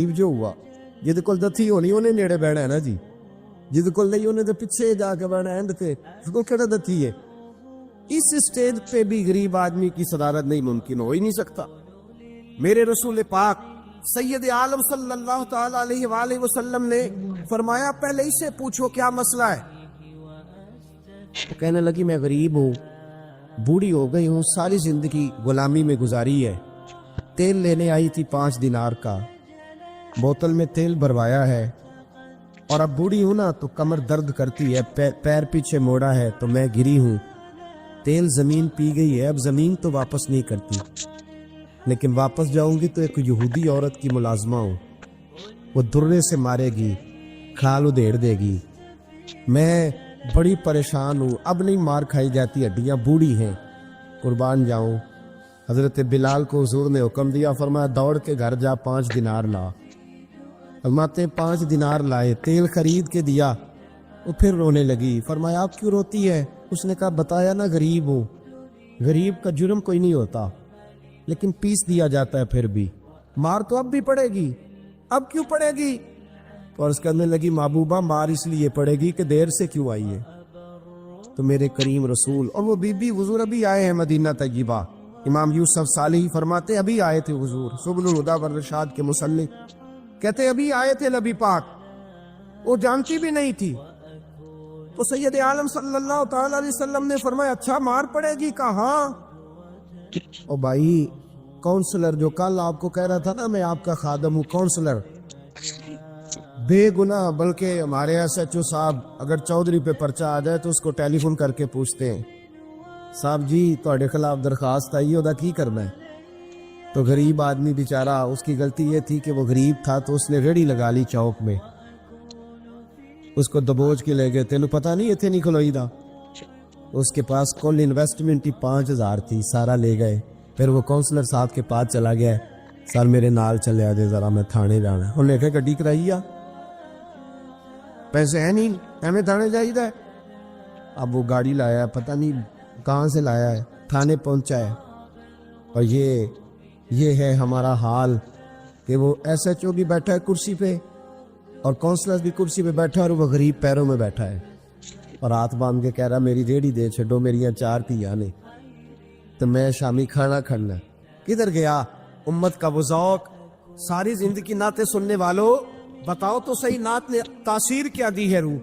جو ہوا جہد کول دتھی ہونی انہیں نیڑے بہنا ہے نا جی، جہد کول نہیں انہیں تو پیچھے جا کے بہنا اینڈ تے اس کو کہڑا دتھی ہے۔ اس اسٹیج پہ بھی غریب آدمی کی صدارت نہیں ممکن ہو ہی نہیں سکتا۔ میرے رسول پاک سید عالم صلی اللہ تعالی علیہ وآلہ وسلم نے فرمایا پہلے اسے پوچھو کیا مسئلہ ہے۔ وہ کہنے لگی میں غریب ہوں، بوڑھی ہو گئی ہوں، ساری زندگی غلامی میں گزاری ہے، تیل لینے آئی تھی 5 دینار کا، بوتل میں تیل بھروایا ہے، اور اب بوڑھی ہوں نا تو کمر درد کرتی ہے، پیر پیچھے موڑا ہے تو میں گری ہوں، تیل زمین پی گئی ہے، اب زمین تو واپس نہیں کرتی، لیکن واپس جاؤں گی تو ایک یہودی عورت کی ملازمہ ہوں، وہ درے سے مارے گی، کھال ادھیڑ دے گی، میں بڑی پریشان ہوں، اب نہیں مار کھائی جاتی، ہڈیاں بوڑھی ہیں، قربان جاؤں۔ حضرت بلال کو حضور نے حکم دیا، فرمایا دوڑ کے گھر جا 5 دینار لا۔ فرماتے 5 دینار لائے، تیل خرید کے دیا، وہ پھر رونے لگی۔ فرمایا آپ کیوں روتی ہے؟ اس نے کہا بتایا نا غریب ہوں، غریب کا جرم کوئی نہیں ہوتا، لیکن پیس دیا جاتا ہے، پھر بھی مار تو اب بھی پڑے گی، اب کیوں پڑے گی؟ تو عرض کرنے لگی محبوبہ مار اس لیے پڑے گی کہ دیر سے کیوں آئی ہے۔ تو میرے کریم رسول اور وہ بی بی حضور ابھی آئے ہیں مدینہ طیبہ، امام یوسف صالحی فرماتے ابھی آئے تھے حضور، سبل الہدیٰ والرشاد کے مصنف کہتے ابھی آئے تھے نبی پاک، وہ جانتی بھی نہیں تھی۔ تو سید عالم صلی اللہ تعالی علیہ وسلم نے فرمایا اچھا مار پڑے گی؟ کہا او بھائی کونسلر جو کل آپ کو کہہ رہا تھا نا میں آپ کا خادم ہوں، کونسلر بے گناہ، بلکہ ہمارے ایس ایچ او صاحب اگر چودھری پہ پرچہ آ جائے تو اس کو ٹیلی فون کر کے پوچھتے ہیں صاحب جی تہاڈے خلاف درخواست آئی ہے، کی کرنا ہے؟ تو غریب آدمی بیچارہ، اس کی غلطی یہ تھی کہ وہ غریب تھا تو اس نے ریڑھی لگا لی چوک میں، اس کو دبوچ کے لے گئے، تینوں پتہ نہیں اتنے نہیں کھلوئی دا، اس کے پاس کل انویسٹمنٹ ہی 5000 تھی، سارا لے گئے۔ پھر وہ کونسلر صاحب کے پاس چلا گیا، سر میرے نال چلے آ جائے ذرا میں تھانے جانا ہے، انہیں کہا گڈی کرائی آ، پیسے ہیں نہیں ایویں تھانے جائیدا ہے۔ اب وہ گاڑی لایا، پتہ نہیں کہاں سے لایا ہے، تھانے پہنچا ہے، اور یہ ہے ہمارا حال کہ وہ ایس ایچ او بھی بیٹھا ہے کرسی پہ اور کونسلر بھی کرسی پہ بیٹھا ہے، اور وہ غریب پیروں میں بیٹھا ہے اور ہاتھ باندھ کے کہہ رہا میری ریڑھی دے چھڈو، میریاں 4 دھیاں نے تو میں شامی کھانا کھڑنا۔ کدھر گیا امت کا وہ ذوق؟ ساری زندگی نعتیں سننے والوں بتاؤ تو صحیح نعت نے تاثیر کیا دی ہے روح؟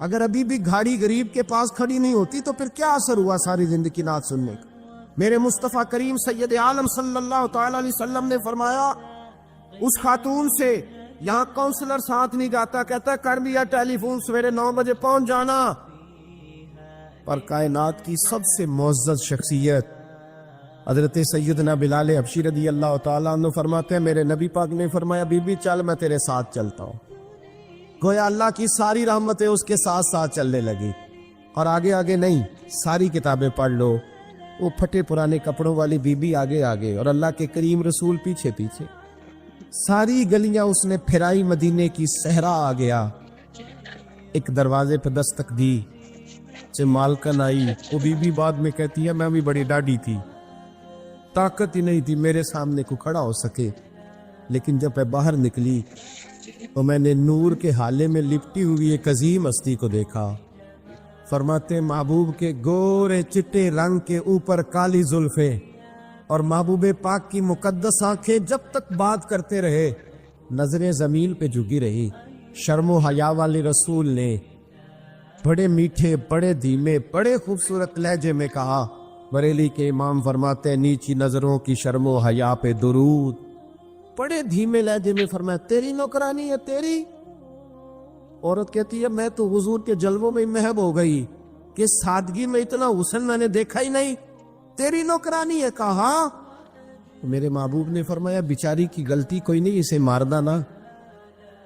اگر ابھی بھی گھاڑی غریب کے پاس کھڑی نہیں ہوتی تو پھر کیا اثر ہوا ساری زندگی نعت سننے کا؟ میرے مصطفیٰ کریم سید عالم صلی اللہ تعالی علیہ وسلم نے فرمایا اس خاتون سے یہاں کونسلر ساتھ نہیں جاتا، کہتا کر دیا ٹیلی فون سویرے 9 بجے پہنچ جانا، پر کائنات کی سب سے معزز شخصیت حضرت سیدنا بلال حبشی رضی اللہ تعالیٰ عنہ فرماتے ہیں میرے نبی پاک نے فرمایا بی بی چل میں تیرے ساتھ چلتا ہوں، گویا اللہ کی ساری رحمتیں اس کے ساتھ ساتھ چلنے لگی، اور آگے آگے نہیں، ساری کتابیں پڑھ لو، وہ پھٹے پرانے کپڑوں والی بی بی آگے آگے اور اللہ کے کریم رسول پیچھے پیچھے، ساری گلیاں اس نے پھرائی، مدینے کی صحرا آ گیا، ایک دروازے پہ دستک دی، سے مالکن آئی، وہ بی بی بعد میں کہتی ہے میں بھی بڑی ڈاڈی تھی، طاقت ہی نہیں تھی میرے سامنے کو کھڑا ہو سکے، لیکن جب میں باہر نکلی تو میں نے نور کے حالے میں لپٹی ہوئی ایک عظیم ہستی کو دیکھا۔ فرماتے محبوب کے گورے چٹے رنگ کے اوپر کالی زلفیں اور محبوب پاک کی مقدس آنکھیں جب تک بات کرتے رہے نظریں زمین پہ جھکی رہی۔ شرم و حیا والے رسول نے بڑے میٹھے، بڑے دھیمے، بڑے خوبصورت لہجے میں کہا، بریلی کے امام فرماتے ہیں نیچی نظروں کی شرم و حیا پہ درود، بڑے دھیمے لہجے میں فرمایا تیری نوکرانی ہے تیری؟ عورت کہتی ہے میں تو حضور کے جلووں میں محب ہو گئی کہ سادگی میں اتنا حسن میں نے دیکھا ہی نہیں، تیری نوکرانی ہے؟ کہا میرے محبوب نے فرمایا بیچاری کی غلطی کوئی نہیں، اسے ماردہ نا،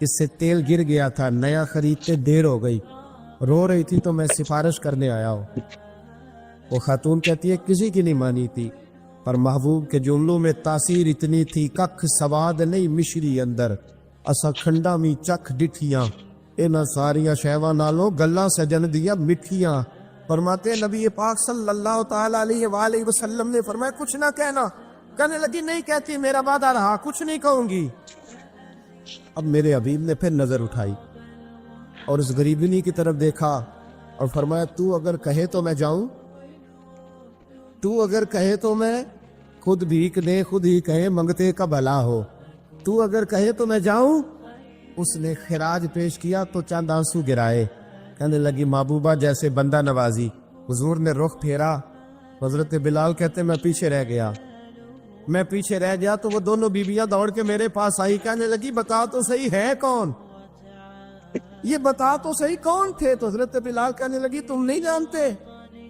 اس سے تیل گر گیا تھا، نیا خریدتے دیر ہو گئی، رو رہی تھی تو میں سفارش کرنے آیا ہوں۔ وہ خاتون کہتی ہے کسی کی نہیں مانی تھی، پر محبوب کے جملوں میں تاثیر اتنی تھی، ککھ سواد نہیں مشری اندر، اسا کھنڈا می چکھ ڈٹھیاں، انہاں ساریاں شیواں نالوں گلاں سجن دیا مٹھیاں۔ فرماتے ہیں نبی پاک صلی اللہ تعالی علیہ وآلہ وسلم نے فرمایا کچھ نہ کہنا، کہنے لگی نہیں کہتی، میرا وعدہ رہا کچھ نہیں کہوں گی۔ اب میرے حبیب نے پھر نظر اٹھائی اور اس غریبنی کی طرف دیکھا اور فرمایا تو اگر کہے تو میں جاؤں، تو اگر کہے تو میں خود بھیک دے خود ہی کہے منگتے کا بھلا ہو، تو اگر کہے تو میں جاؤں۔ اس نے خراج پیش کیا تو چند آنسو گرائے، کہنے لگی محبوبہ جیسے بندہ نوازی۔ حضور نے رخ پھیرا، حضرت بلال کہتے میں پیچھے رہ گیا تو وہ دونوں بیویاں دوڑ کے میرے پاس آئی، کہنے لگی بتا تو صحیح ہے کون، یہ بتا تو صحیح کون تھے؟ تو حضرت بلال کہنے لگی تم نہیں جانتے؟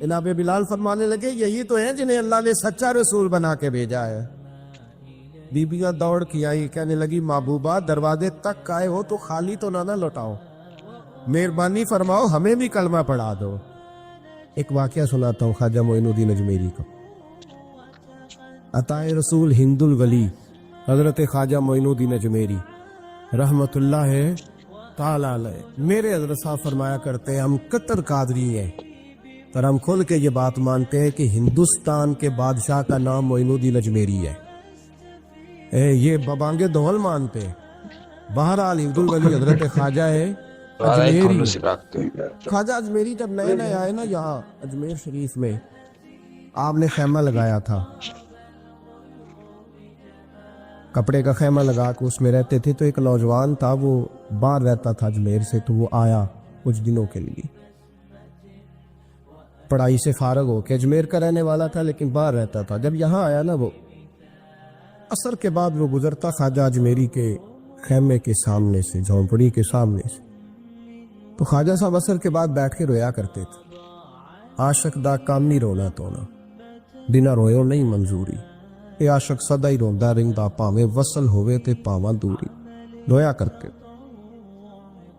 جناب بلال فرمانے لگے یہی تو ہیں جنہیں اللہ نے سچا رسول بنا کے بھیجا ہے۔ بیبیاں دوڑ کی آئی، کہنے لگی محبوبہ دروازے تک آئے ہو تو خالی تو نہ لوٹاؤ، مہربانی فرماؤ ہمیں بھی کلمہ پڑھا دو۔ ایک واقعہ سناتا ہوں خواجہ معین الدین اجمیری کو۔ عطائے رسول ہند الولی حضرت خواجہ معین الدین اجمیری رحمت اللہ تعالی علیہ، میرے حضرت صاحب فرمایا کرتے ہیں ہم کتر قادری ہیں پر ہم کھل کے یہ بات مانتے ہیں کہ ہندوستان کے بادشاہ کا نام معین الدین اجمیری ہے۔ یہ ببانگے دول مانتے ہیں۔ بہرحال ہند الولی حضرت خواجہ ہے اجمیری۔ خواجہ اجمیری جب نئے نئے آئے نا یہاں اجمیر شریف میں، آپ نے خیمہ لگایا تھا، کپڑے کا خیمہ لگا کے اس میں رہتے تھے۔ تو ایک نوجوان تھا وہ باہر رہتا تھا اجمیر سے، تو وہ آیا کچھ دنوں کے لیے، پڑھائی سے فارغ ہو کے، اجمیر کا رہنے والا تھا لیکن باہر رہتا تھا۔ جب یہاں آیا نا، وہ عصر کے بعد وہ گزرتا خواجہ اجمیری کے خیمے کے سامنے سے، جھونپڑی کے سامنے سے، تو خواجہ صاحب عصر کے بعد بیٹھ کے رویا کرتے تھے۔ عاشق دا کام نہیں رونا تونا، بنا رویو نہیں منظوری، اے عاشق سدا ہی روندا رہندا پاویں وصل ہوئے تے پاواں دوری، رویا کرتے۔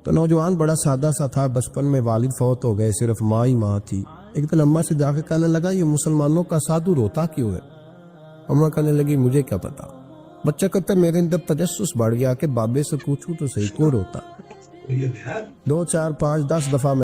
تو نوجوان بڑا سادہ سا تھا، بچپن میں والد فوت ہو گئے، صرف ماں ہی ماں تھی۔ ایک دن اماں سے جا کے کہنے لگا یہ مسلمانوں کا سادھو روتا کیوں ہے؟ اماں کہنے لگی مجھے کیا پتا۔ بچہ کہتا میرے اندر تجسس بڑھ گیا کہ بابے سے پوچھوں تو صحیح کو روتا۔ 2 4 5 10 دفعہ